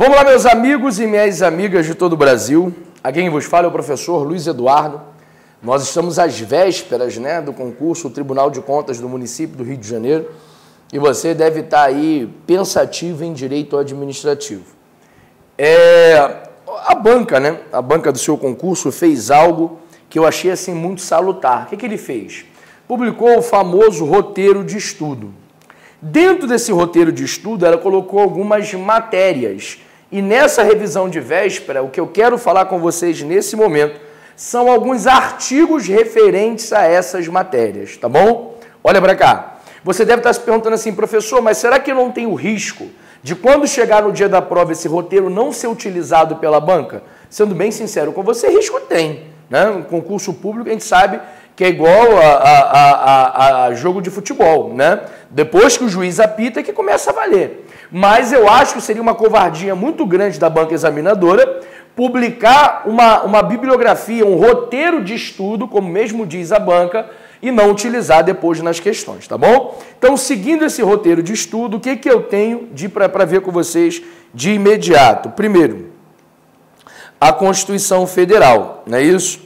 Vamos lá, meus amigos e minhas amigas de todo o Brasil. Aqui quem vos fala é o professor Luiz Eduardo. Nós estamos às vésperas, do concurso Tribunal de Contas do município do Rio de Janeiro e você deve estar aí pensativo em direito administrativo. A banca do seu concurso fez algo que eu achei assim muito salutar. O que ele fez? Publicou o famoso roteiro de estudo. Dentro desse roteiro de estudo, ela colocou algumas matérias. E nessa revisão de véspera, o que eu quero falar com vocês nesse momento são alguns artigos referentes a essas matérias, tá bom? Olha para cá. Você deve estar se perguntando assim, professor, mas será que não tem o risco de quando chegar no dia da prova esse roteiro não ser utilizado pela banca? Sendo bem sincero com você, risco tem. Um concurso público a gente sabe que é igual a jogo de futebol, Depois que o juiz apita é que começa a valer. Mas eu acho que seria uma covardia muito grande da banca examinadora publicar uma bibliografia, um roteiro de estudo, como mesmo diz a banca, e não utilizar depois nas questões, tá bom? Então, seguindo esse roteiro de estudo, o que eu tenho para ver com vocês de imediato? Primeiro, a Constituição Federal, não é isso?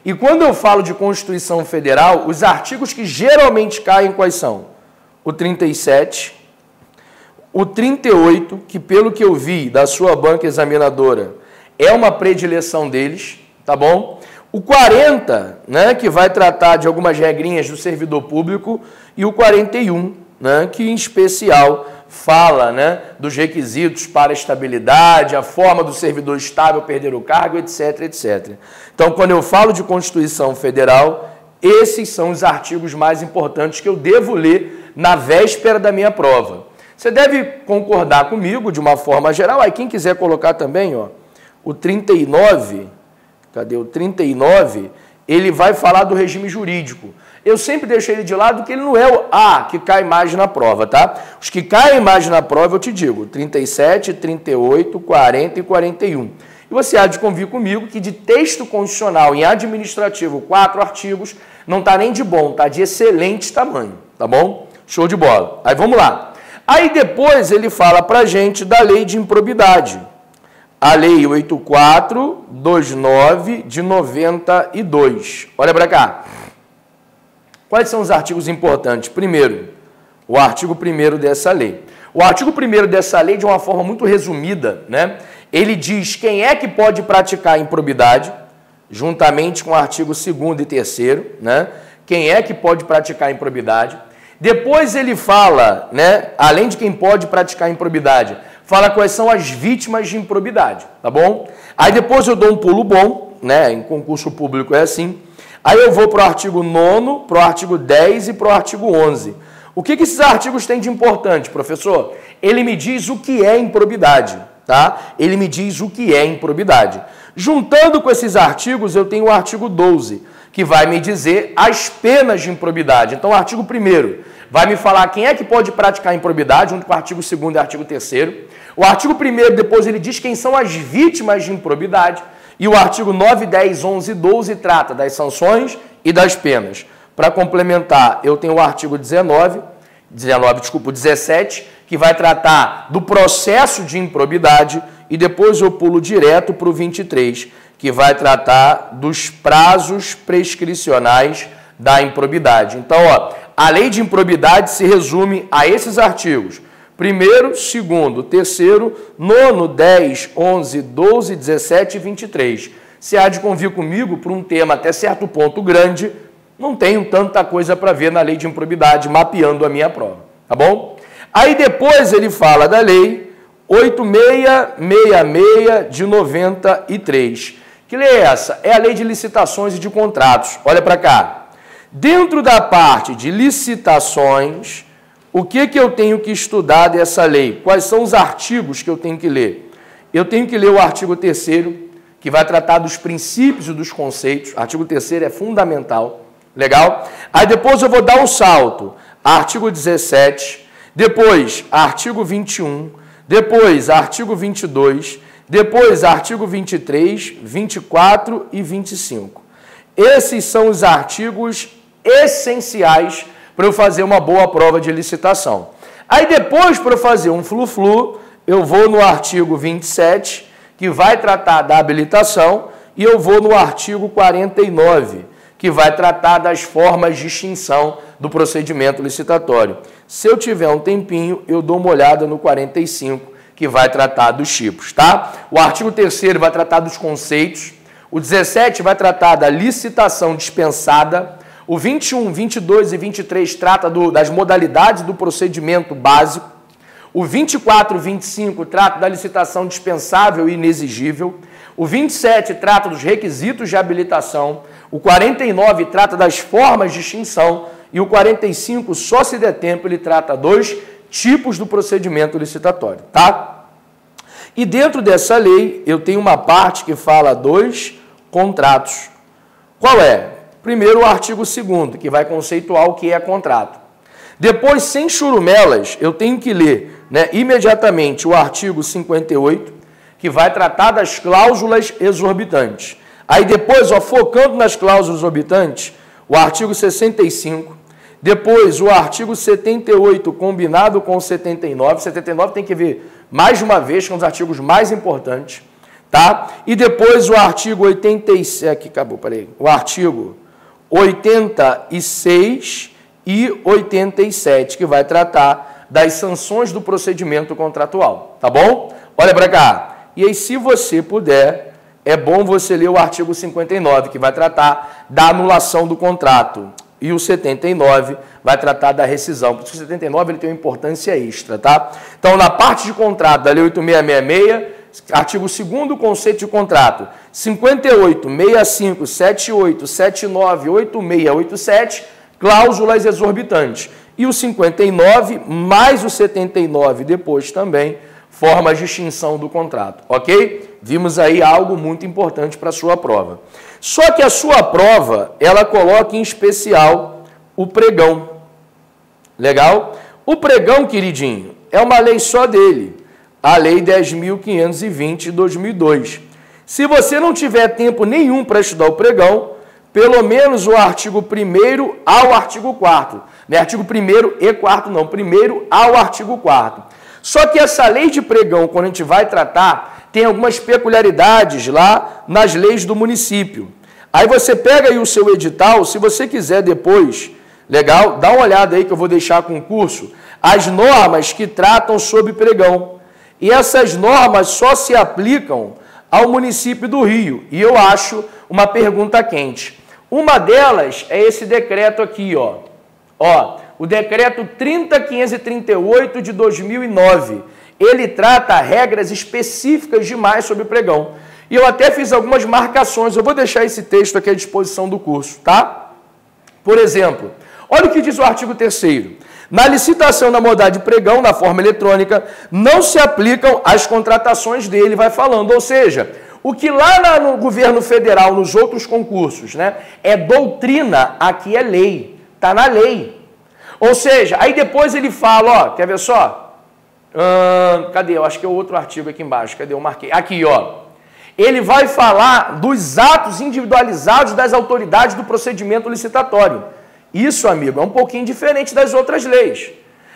E quando eu falo de Constituição Federal, os artigos que geralmente caem quais são? O 37, o 38, que pelo que eu vi da sua banca examinadora, é uma predileção deles, tá bom? O 40, que vai tratar de algumas regrinhas do servidor público, e o 41, que em especial fala dos requisitos para a estabilidade, a forma do servidor estável perder o cargo, etc, etc. Então, quando eu falo de Constituição Federal, esses são os artigos mais importantes que eu devo ler na véspera da minha prova. Você deve concordar comigo de uma forma geral. Aí, quem quiser colocar também, o 39, cadê o 39? Ele vai falar do regime jurídico. Eu sempre deixo ele de lado, porque ele não é o A que cai mais na prova, tá? Os que caem mais na prova, eu te digo, 37, 38, 40 e 41. E você há de convir comigo que de texto constitucional em administrativo, 4 artigos, não está nem de bom, está de excelente tamanho, tá bom? Show de bola. Aí vamos lá. Aí depois ele fala pra gente da lei de improbidade. A lei 8429 de 92. Olha para cá. Quais são os artigos importantes? Primeiro, o artigo 1º dessa lei. O artigo 1º dessa lei, de uma forma muito resumida, ele diz quem é que pode praticar improbidade, juntamente com o artigo 2º e 3º, quem é que pode praticar improbidade. Depois ele fala, além de quem pode praticar improbidade, fala quais são as vítimas de improbidade, tá bom? Aí depois eu dou um pulo bom, em concurso público é assim. Aí eu vou para o artigo 9º, para o artigo 10 e para o artigo 11. O que esses artigos têm de importante, professor? Ele me diz o que é improbidade, tá? Ele me diz o que é improbidade. Juntando com esses artigos, eu tenho o artigo 12, que vai me dizer as penas de improbidade. Então, o artigo 1º vai me falar quem é que pode praticar improbidade, junto com o artigo 2º e o artigo 3º. O artigo 1º, depois, ele diz quem são as vítimas de improbidade. E o artigo 9, 10, 11 e 12 trata das sanções e das penas. Para complementar, eu tenho o artigo 17, que vai tratar do processo de improbidade, e depois eu pulo direto para o 23, que vai tratar dos prazos prescricionais da improbidade. Então, a lei de improbidade se resume a esses artigos. 1º, 2º, 3º, 9º, 10, 11, 12, 17 e 23. Se há de convir comigo por um tema até certo ponto grande, não tenho tanta coisa para ver na lei de improbidade, mapeando a minha prova, tá bom? Aí depois ele fala da lei 8666 de 93. Que lei é essa? É a lei de licitações e de contratos. Olha para cá. Dentro da parte de licitações, o que eu tenho que estudar dessa lei? Quais são os artigos que eu tenho que ler? Eu tenho que ler o artigo 3º, que vai tratar dos princípios e dos conceitos. O artigo 3º é fundamental. Legal? Aí depois eu vou dar um salto. Artigo 17, depois artigo 21, depois artigo 22, depois artigo 23, 24 e 25. Esses são os artigos essenciais para eu fazer uma boa prova de licitação. Aí depois, para eu fazer um flu-flu, eu vou no artigo 27, que vai tratar da habilitação, e eu vou no artigo 49, que vai tratar das formas de extinção do procedimento licitatório. Se eu tiver um tempinho, eu dou uma olhada no 45, que vai tratar dos tipos, tá? O artigo 3º vai tratar dos conceitos, o 17 vai tratar da licitação dispensada, o 21, 22 e 23 trata das modalidades do procedimento básico, o 24 e 25 trata da licitação dispensável e inexigível, o 27 trata dos requisitos de habilitação, o 49 trata das formas de extinção e o 45, só se der tempo, ele trata dos tipos do procedimento licitatório, tá? E dentro dessa lei, eu tenho uma parte que fala dos contratos. Qual é? Primeiro, o artigo 2º, que vai conceituar o que é contrato. Depois, sem churumelas, eu tenho que ler, né, imediatamente o artigo 58, que vai tratar das cláusulas exorbitantes. Aí depois, ó, focando nas cláusulas exorbitantes, o artigo 65, depois o artigo 78 combinado com o 79, 79 tem que ver mais de uma vez, que é um dos artigos mais importantes, tá? E depois o artigo 86, aqui acabou, peraí, o artigo 86 e 87, que vai tratar das sanções do procedimento contratual, tá bom? Olha para cá. E aí, se você puder, é bom você ler o artigo 59, que vai tratar da anulação do contrato. E o 79 vai tratar da rescisão. Por isso, o 79 ele tem uma importância extra, tá? Então, na parte de contrato da Lei 8666, artigo 2º, conceito de contrato, 58, 65, 78, 79, 86, 87, cláusulas exorbitantes. E o 59, mais o 79 depois também, formas de extinção do contrato, ok? Vimos aí algo muito importante para a sua prova. Só que a sua prova, ela coloca em especial o pregão. Legal? O pregão, queridinho, é uma lei só dele, a Lei 10.520 de 2002. Se você não tiver tempo nenhum para estudar o pregão, pelo menos o artigo 1º ao artigo 4º. Não é artigo 1º e 4º, não. 1º ao artigo 4º. Só que essa lei de pregão, quando a gente vai tratar, tem algumas peculiaridades lá nas leis do município. Aí você pega aí o seu edital, se você quiser depois, legal, dá uma olhada aí que eu vou deixar com o curso, as normas que tratam sobre pregão. E essas normas só se aplicam ao município do Rio. E eu acho uma pergunta quente. Uma delas é esse decreto aqui, ó. O decreto 30.538 de 2009, ele trata regras específicas demais sobre o pregão. E eu até fiz algumas marcações, eu vou deixar esse texto aqui à disposição do curso, tá? Por exemplo, olha o que diz o artigo 3º. Na licitação da modalidade de pregão, na forma eletrônica, não se aplicam as contratações dele, vai falando. Ou seja, o que lá no governo federal, nos outros concursos, né, é doutrina, aqui é lei, tá na lei. Ou seja, aí depois ele fala, ó, quer ver só? Cadê? Eu acho que é o outro artigo aqui embaixo. Cadê? Eu marquei. Aqui, ó. Ele vai falar dos atos individualizados das autoridades do procedimento licitatório. Isso, amigo, é um pouquinho diferente das outras leis.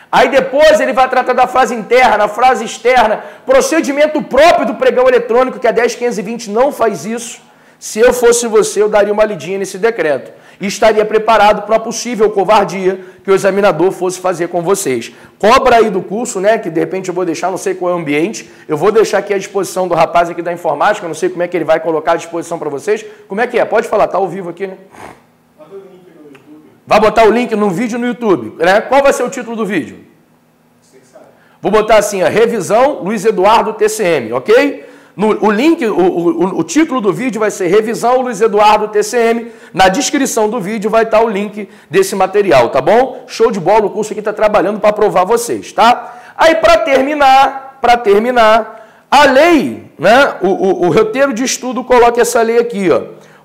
Aí depois ele vai tratar da frase interna, frase externa, procedimento próprio do pregão eletrônico, que a 10.520 não faz isso. Se eu fosse você, eu daria uma lidinha nesse decreto. E estaria preparado para uma possível covardia que o examinador fosse fazer com vocês. Cobra aí do curso, né, que de repente eu vou deixar, não sei qual é o ambiente, eu vou deixar aqui à disposição do rapaz aqui da informática, não sei como é que ele vai colocar à disposição para vocês. Como é que é? Pode falar, tá ao vivo aqui, né? Bota o link no YouTube. Vai botar o link no vídeo no YouTube, né? Qual vai ser o título do vídeo? Você que sabe. Vou botar assim, ó, Revisão Luiz Eduardo TCM, ok? O link, o título do vídeo vai ser Revisão Luiz Eduardo TCM. Na descrição do vídeo vai estar o link desse material, tá bom? Show de bola, o curso aqui está trabalhando para aprovar vocês, tá? Aí, para terminar, a lei, né? O roteiro de estudo coloca essa lei aqui, ó,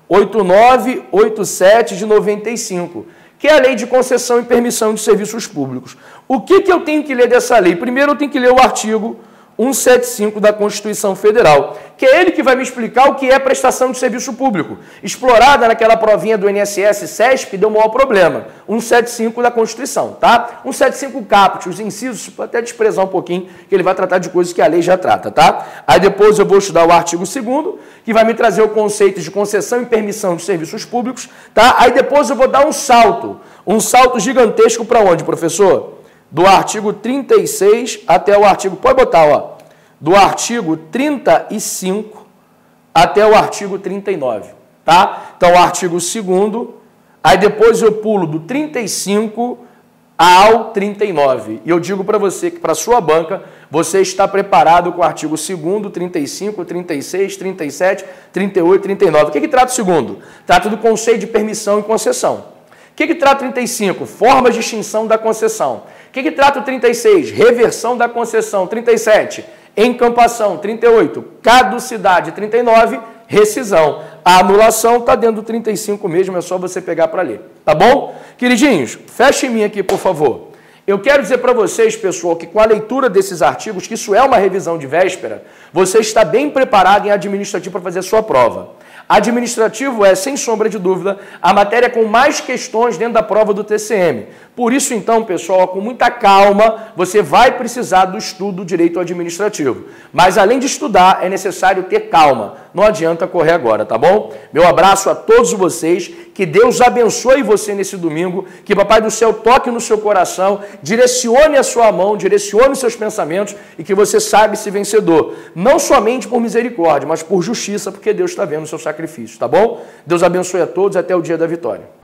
8987 de 95, que é a Lei de Concessão e Permissão de Serviços Públicos. O que eu tenho que ler dessa lei? Primeiro eu tenho que ler o artigo 175 da Constituição Federal, que é ele que vai me explicar o que é prestação de serviço público, explorada naquela provinha do INSS, CESP, deu o maior problema, 175 da Constituição, tá? 175 caput, os incisos, pode até desprezar um pouquinho, que ele vai tratar de coisas que a lei já trata, tá? Aí depois eu vou estudar o artigo 2º, que vai me trazer o conceito de concessão e permissão de serviços públicos, tá? Aí depois eu vou dar um salto gigantesco para onde, professor? Do artigo 36 até o artigo, pode botar, ó, do artigo 35 até o artigo 39, tá? Então, o artigo 2º, aí depois eu pulo do 35 ao 39. E eu digo para você que, para sua banca, você está preparado com o artigo 2º, 35, 36, 37, 38, 39. O que trata o 2º? Trata do conceito de permissão e concessão. O que trata o 35? Formas de extinção da concessão. O que trata o 36? Reversão da concessão. 37, encampação. 38, caducidade. 39, rescisão. A anulação está dentro do 35 mesmo, é só você pegar para ler. Tá bom? Queridinhos, feche em mim aqui, por favor. Eu quero dizer para vocês, pessoal, que com a leitura desses artigos, que isso é uma revisão de véspera, você está bem preparado em administrativo para fazer a sua prova. Administrativo é, sem sombra de dúvida, a matéria com mais questões dentro da prova do TCM. Por isso, então, pessoal, com muita calma, você vai precisar do estudo do direito administrativo. Mas, além de estudar, é necessário ter calma. Não adianta correr agora, tá bom? Meu abraço a todos vocês. Que Deus abençoe você nesse domingo. Que Papai do Céu toque no seu coração, direcione a sua mão, direcione os seus pensamentos e que você saiba se vencedor. Não somente por misericórdia, mas por justiça, porque Deus está vendo o seu sacrifício, tá bom? Deus abençoe a todos e até o dia da vitória.